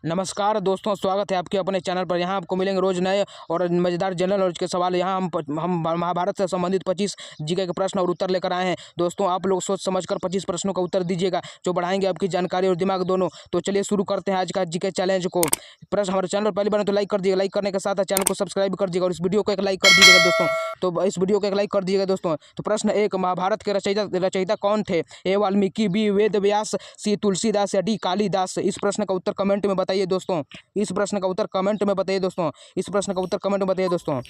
नमस्कार दोस्तों, स्वागत है आपके अपने चैनल पर। यहाँ आपको मिलेंगे रोज नए और मज़ेदार जनरल नॉलेज के सवाल। यहाँ हम महाभारत से संबंधित 25 जीके के प्रश्न और उत्तर लेकर आए हैं। दोस्तों, आप लोग सोच समझकर 25 प्रश्नों का उत्तर दीजिएगा, जो बढ़ाएंगे आपकी जानकारी और दिमाग दोनों। तो चलिए शुरू करते हैं आज का जीके चैलेंज को। प्रश्न हमारे चैनल पर पहले बने तो लाइक कर दीजिएगा, लाइक करने के साथ चैनल को सब्सक्राइब कर दीजिएगा और इस वीडियो को एक लाइक कर दीजिएगा दोस्तों। तो इस वीडियो को एक लाइक कर दीजिएगा दोस्तों। तो प्रश्न 1, महाभारत के रचयिता कौन थे? ए वाल्मीकि, बी वेद व्यास, सी तुलसीदास या डी कालिदास? इस प्रश्न का उत्तर कमेंट में बताइए दोस्तों। इस प्रश्न का उत्तर कमेंट में बताइए दोस्तों। इस प्रश्न का उत्तर कमेंट में बताइए दोस्तों।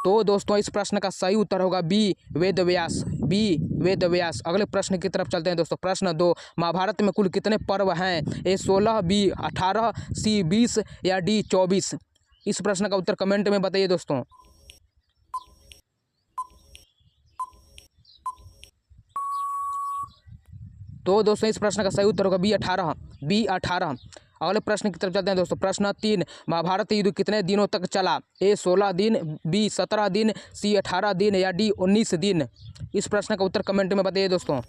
तो दोस्तों, इस प्रश्न का सही उत्तर होगा बी वेद व्यास, बी वेद व्यास। अगले प्रश्न की तरफ चलते हैं दोस्तों। प्रश्न 2, महाभारत में कुल कितने पर्व हैं? ए 16, बी 18, सी 20 या डी 24? इस प्रश्न का उत्तर कमेंट में बताइए दोस्तों। तो दोस्तों, इस प्रश्न का सही उत्तर होगा बी 18, बी 18। अगले प्रश्न की तरफ चलते हैं दोस्तों। प्रश्न 3, महाभारत युद्ध कितने दिनों तक चला? ए 16 दिन, बी 17 दिन, सी 18 दिन या डी 19 दिन? इस प्रश्न का उत्तर कमेंट में बताइए दोस्तों।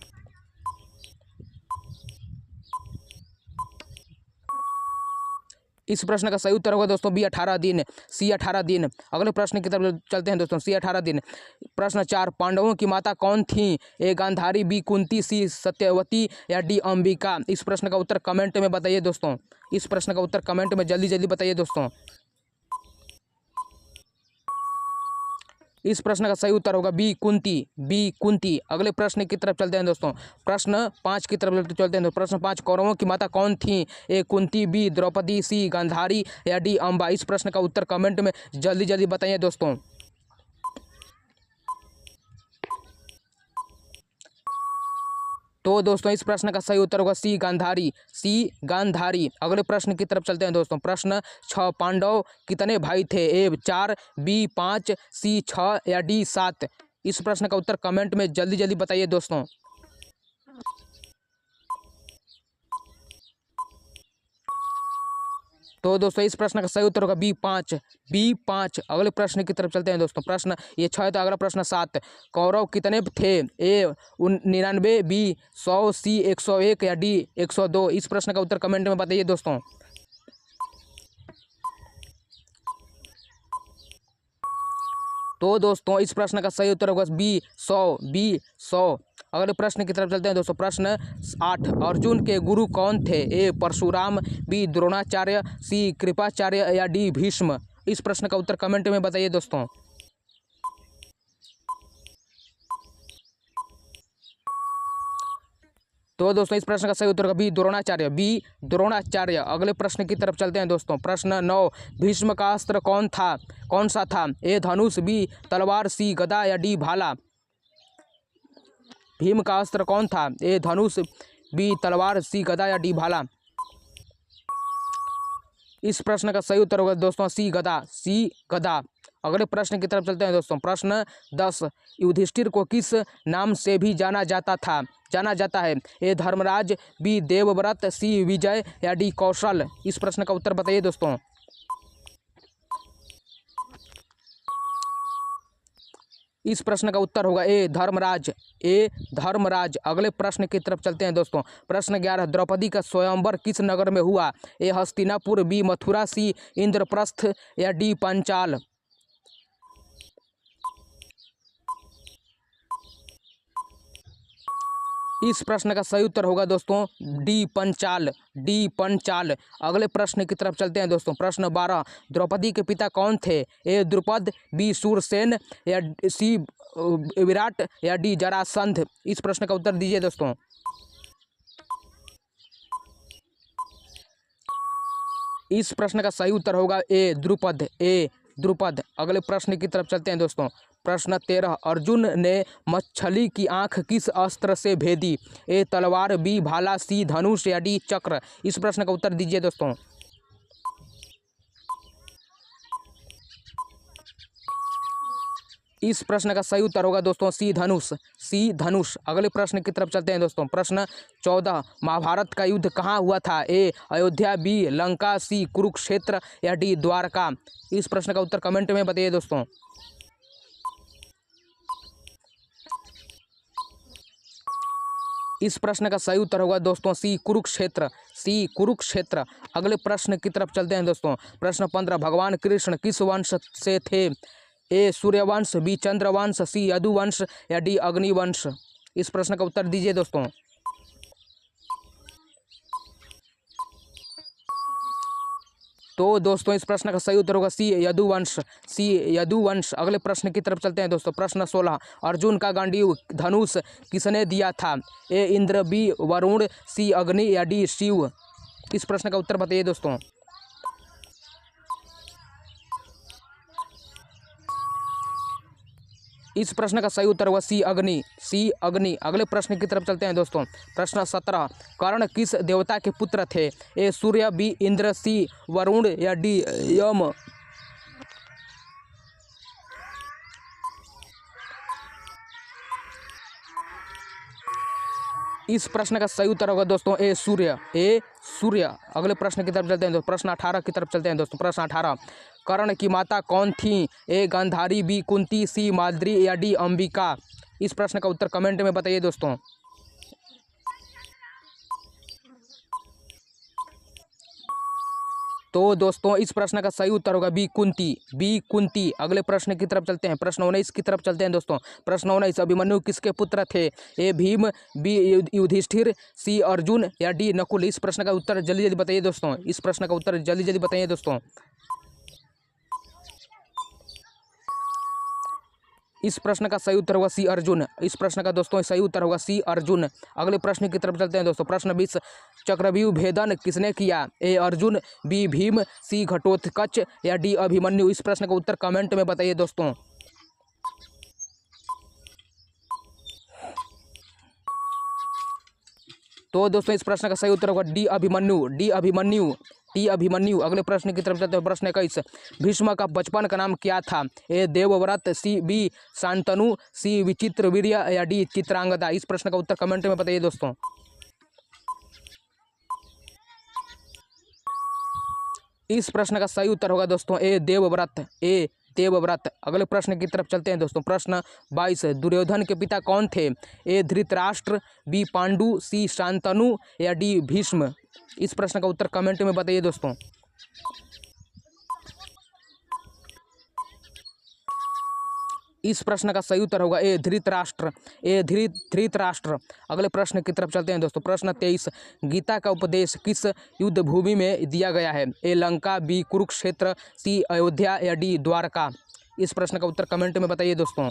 इस प्रश्न का सही उत्तर होगा दोस्तों बी 18 दिन, सी 18 दिन। अगले प्रश्न की तरफ चलते हैं दोस्तों। सी 18 दिन। प्रश्न 4, पांडवों की माता कौन थी? ए गांधारी, बी कुंती, सी सत्यवती या डी अंबिका? इस प्रश्न का उत्तर कमेंट में बताइए दोस्तों। इस प्रश्न का उत्तर कमेंट में जल्दी जल्दी बताइए दोस्तों। इस प्रश्न का सही उत्तर होगा बी कुंती, बी कुंती। अगले प्रश्न की तरफ चलते हैं दोस्तों। प्रश्न 5 की तरफ चलते हैं दोस्तों। प्रश्न 5, कौरवों की माता कौन थी? ए कुंती, बी द्रौपदी, सी गांधारी या डी अंबा? इस प्रश्न का उत्तर कमेंट में जल्दी जल्दी बताइए दोस्तों। तो दोस्तों, इस प्रश्न का सही उत्तर होगा सी गांधारी, सी गांधारी। अगले प्रश्न की तरफ चलते हैं दोस्तों। प्रश्न 6, पांडव कितने भाई थे? ए 4, बी 5, सी 6 या डी 7? इस प्रश्न का उत्तर कमेंट में जल्दी जल्दी बताइए दोस्तों। तो दोस्तों, इस प्रश्न का सही उत्तर होगा बी 5, बी 5। अगले प्रश्न की तरफ चलते हैं दोस्तों। प्रश्न ये 6 है तो अगला प्रश्न 7, कौरव कितने थे? ए 99, बी 100, सी 101 या डी 102? इस प्रश्न का उत्तर कमेंट में बताइए दोस्तों। तो दोस्तों, इस प्रश्न का सही उत्तर होगा बी 100, बी 100। अगले प्रश्न की तरफ चलते हैं दोस्तों। प्रश्न 8, अर्जुन के गुरु कौन थे? ए परशुराम, बी द्रोणाचार्य, सी कृपाचार्य या डी भीष्म? इस प्रश्न का उत्तर कमेंट में बताइए दोस्तों। तो दोस्तों, इस प्रश्न का सही उत्तर होगा बी द्रोणाचार्य, बी द्रोणाचार्य। अगले प्रश्न की तरफ चलते हैं दोस्तों। प्रश्न 9, भीष्म का अस्त्र कौन सा था? ए धनुष, बी तलवार, सी गदा या डी भाला? भीम का अस्त्र कौन था? ए धनुष, बी तलवार, सी गदा या डी भाला? इस प्रश्न का सही उत्तर होगा दोस्तों सी गदा, सी गदा। अगले प्रश्न की तरफ चलते हैं दोस्तों। प्रश्न 10, युधिष्ठिर को किस नाम से भी जाना जाता है? ए धर्मराज, बी देवव्रत, सी विजय या डी कौशल? इस प्रश्न का उत्तर बताइए दोस्तों। इस प्रश्न का उत्तर होगा ए धर्मराज, ए धर्मराज। अगले प्रश्न की तरफ चलते हैं दोस्तों। प्रश्न 11, द्रौपदी का स्वयंवर किस नगर में हुआ? ए हस्तिनापुर, बी मथुरा, सी इंद्रप्रस्थ या डी पंचाल? इस प्रश्न का सही उत्तर होगा दोस्तों डी पंचाल, डी पंचाल। अगले प्रश्न की तरफ चलते हैं दोस्तों। प्रश्न 12, द्रौपदी के पिता कौन थे? ए द्रुपद, बी शूरसेन या सी विराट या डी जरासंध? इस प्रश्न का उत्तर दीजिए दोस्तों। इस प्रश्न का सही उत्तर होगा ए द्रुपद, ए द्रुपद। अगले प्रश्न की तरफ चलते हैं दोस्तों। प्रश्न 13, अर्जुन ने मछली की आंख किस अस्त्र से भेदी? ए तलवार, बी भाला, सी धनुष या डी चक्र? इस प्रश्न का उत्तर दीजिए दोस्तों। इस प्रश्न का सही उत्तर होगा दोस्तों सी धनुष, सी धनुष। अगले प्रश्न की तरफ चलते हैं दोस्तों। प्रश्न 14, महाभारत का युद्ध कहाँ हुआ था? ए अयोध्या, बी लंका, सी कुरुक्षेत्र या डी द्वारका? इस प्रश्न का उत्तर कमेंट में बताइए दोस्तों। इस प्रश्न का सही उत्तर होगा दोस्तों सी कुरुक्षेत्र, सी कुरुक्षेत्र। अगले प्रश्न की तरफ चलते हैं दोस्तों। प्रश्न 15, भगवान कृष्ण किस वंश से थे? ए सूर्यवंश, बी चंद्रवंश, सी यदुवंश या डी अग्निवंश। इस प्रश्न का उत्तर दीजिए दोस्तों। तो दोस्तों इस प्रश्न का सही उत्तर होगा सी यदुवंश, सी यदुवंश। अगले प्रश्न की तरफ चलते हैं दोस्तों। प्रश्न 16, अर्जुन का गांडीव धनुष किसने दिया था? ए इंद्र, बी वरुण, सी अग्नि या डी शिव। इस प्रश्न का उत्तर बताइए दोस्तों। इस प्रश्न का सही उत्तर होगा सी अग्नि, सी अग्नि। अगले प्रश्न की तरफ चलते हैं दोस्तों। प्रश्न 17, कर्ण किस देवता के पुत्र थे? ए सूर्य, बी इंद्र, सी वरुण या डी यम। इस प्रश्न का सही उत्तर होगा दोस्तों ए सूर्य, ए सूर्य। अगले प्रश्न की तरफ चलते हैं दोस्तों। प्रश्न 18 की तरफ चलते हैं दोस्तों। प्रश्न 18, कर्ण की माता कौन थी? ए गांधारी, बी कुंती, सी माद्री या डी अंबिका। इस प्रश्न का उत्तर कमेंट में बताइए दोस्तों। तो दोस्तों इस प्रश्न का सही उत्तर होगा बी कुंती, बी कुंती। अगले प्रश्न की तरफ चलते हैं। प्रश्न 19 की तरफ चलते हैं दोस्तों। प्रश्न 19, अभिमन्यु किसके पुत्र थे? ए भीम, बी युधिष्ठिर, सी अर्जुन या डी नकुल। इस प्रश्न का उत्तर जल्दी जल्दी बताइए दोस्तों। इस प्रश्न का उत्तर जल्दी जल्दी बताइए दोस्तों। इस प्रश्न का सही उत्तर होगा सी अर्जुन। इस प्रश्न का दोस्तों सही उत्तर होगा सी अर्जुन। अगले प्रश्न की तरफ चलते हैं दोस्तों। प्रश्न 20, चक्रव्यूह भेदन किसने किया? ए अर्जुन, बी भीम, सी घटोत्कच या डी अभिमन्यु। इस प्रश्न का उत्तर कमेंट में बताइए दोस्तों। तो दोस्तों इस प्रश्न का सही उत्तर होगा D Abhimanyu, D Abhimanyu, T Abhimanyu. अगले प्रश्न की तरफ चलते हैं। प्रश्न 21, भीष्म का बचपन का नाम क्या था? ए देवव्रत, सी बी शांतनु, सी विचित्रवीर्य या डी चित्रांगदा। इस प्रश्न का उत्तर कमेंट में बताइए दोस्तों। इस प्रश्न का सही उत्तर होगा दोस्तों ए देवव्रत, ए देवव्रत। अगले प्रश्न की तरफ चलते हैं दोस्तों। प्रश्न 22, दुर्योधन के पिता कौन थे? ए धृतराष्ट्र, बी पांडु, सी शांतनु या डी भीष्म। इस प्रश्न का उत्तर कमेंट में बताइए दोस्तों। इस प्रश्न का सही उत्तर होगा ए धृतराष्ट्र, ए धृतराष्ट्र। अगले प्रश्न की तरफ चलते हैं दोस्तों। प्रश्न 23, गीता का उपदेश किस युद्ध भूमि में दिया गया है? ए लंका, बी कुरुक्षेत्र, सी अयोध्या या डी द्वारका। इस प्रश्न का उत्तर कमेंट में बताइए दोस्तों।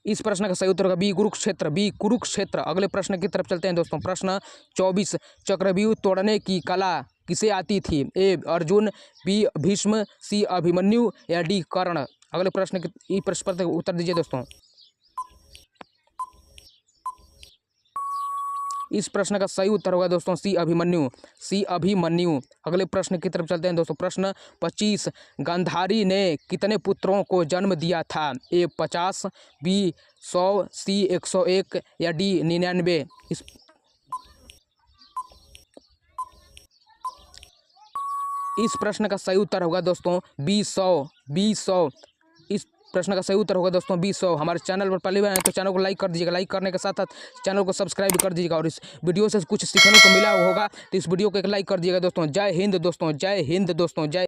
इस प्रश्न का सही उत्तर होगा बी कुरुक्षेत्र, बी कुरुक्षेत्र। अगले प्रश्न की तरफ चलते हैं दोस्तों। प्रश्न 24, चक्रव्यूह तोड़ने की कला किसे आती थी? ए अर्जुन, बी भीष्म, सी अभिमन्यु या डी कर्ण। अगले प्रश्न की प्रश्न पर उत्तर दीजिए दोस्तों। इस प्रश्न का सही उत्तर होगा दोस्तों सी अभिमन्यु, सी अभिमन्यु। अगले प्रश्न की तरफ चलते हैं दोस्तों। प्रश्न 25, गांधारी ने कितने पुत्रों को जन्म दिया था? ए 50, बी 100, सी 101 या डी 99। इस प्रश्न का सही उत्तर होगा दोस्तों बी 100, बी 100। इस प्रश्न का सही उत्तर होगा दोस्तों बी 100। हमारे चैनल पर पहली बार आए तो चैनल को लाइक कर दीजिएगा, लाइक करने के साथ साथ चैनल को सब्सक्राइब कर दीजिएगा। और इस वीडियो से कुछ सीखने को मिला होगा तो इस वीडियो को एक लाइक कर दीजिएगा दोस्तों। जय हिंद दोस्तों, जय हिंद दोस्तों, जय।